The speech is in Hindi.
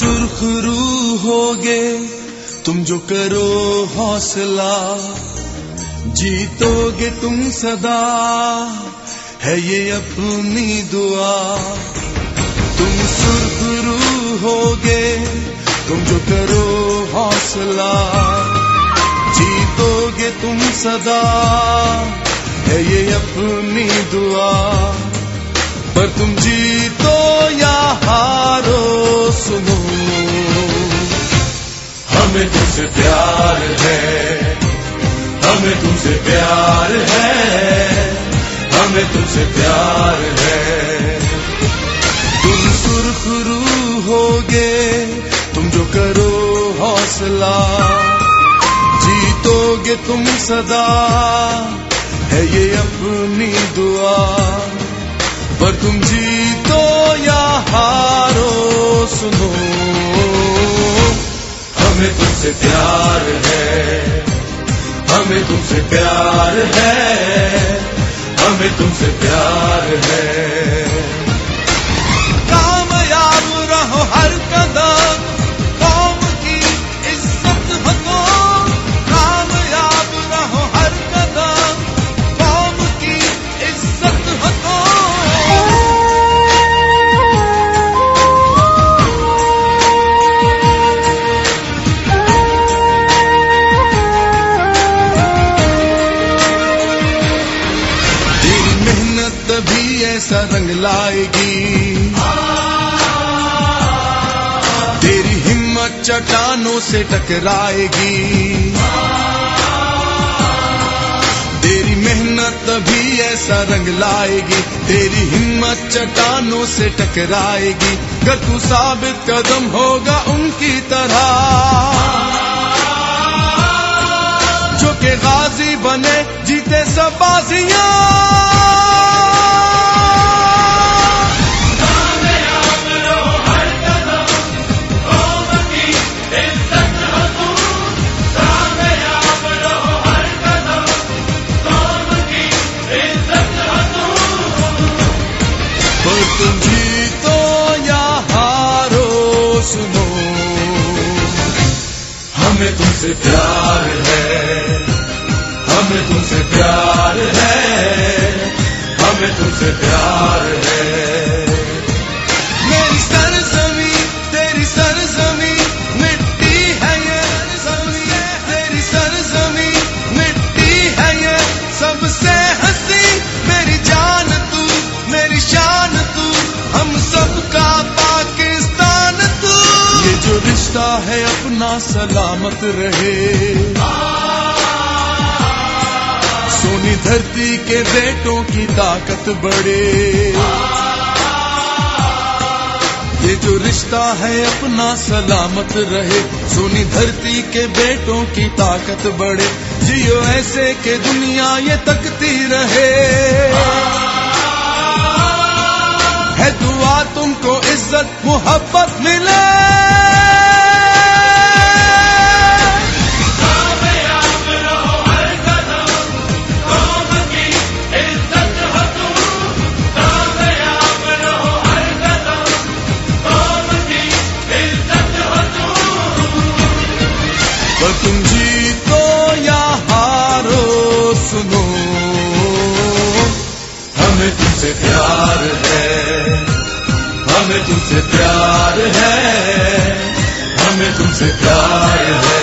सुरखरू होगे तुम जो करो हौसला, जीतोगे तुम सदा है ये अपनी दुआ। तुम सुरखरू होगे तुम जो करो हौसला, जीतोगे तुम सदा है ये अपनी दुआ। पर तुम जीतो या हारो सुनो, हमें तुमसे प्यार है, हमें तुमसे प्यार है, हमें तुमसे प्यार है। तुम सुरखरू होगे तुम जो करो हौसला, जीतोगे तुम सदा है ये अपनी दुआ। पर तुम जीतो या हारो सुनो, हमें तुमसे प्यार है, हमें तुमसे प्यार है, हमें तुमसे प्यार है। कामयाब रहो हर कदम, कौम की इज्जत हो तुम। कामयाब रहो हर कदम, कौम की इज्जत हो तुम। तभी ऐसा रंग लाएगी, तेरी हिम्मत चट्टानों से टकराएगी। तेरी मेहनत तभी ऐसा रंग लाएगी, तेरी हिम्मत चट्टानों से टकराएगी। अगर तू साबित कदम होगा उनकी तरह, जो के गाजी बने जीते सब बाजियां। तुम जीतो या हारो सुनो, हमें तुमसे प्यार है, हमें तुमसे प्यार है, हमें तुमसे प्यार है। मेरी सरजमी तेरी सरजमी मिट्टी है ये, तेरी सरजमी मिट्टी है ये सबसे हंसी। मेरी जान तू, मेरी शान तू, हम सबका पाकिस्तान तू। ये जो रिश्ता है अपना सलामत रहे, सोनी धरती के बेटों की ताकत बढ़े। ये जो रिश्ता है अपना सलामत रहे, सोनी धरती के बेटों की ताकत बढ़े। जियो ऐसे के दुनिया ये तकती रहे, है दुआ तुमको इज्जत मोहब्बत मिले। कामयाब रहो हर कदम, कौम की इज्जत हो तुम। कामयाब रहो हर कदम, कौम की इज्जत हो तुम। पर तुम जीतो या हारो सुनो, हमें तुमसे प्यार है, हमें तुमसे प्यार है, हमें तुमसे प्यार है।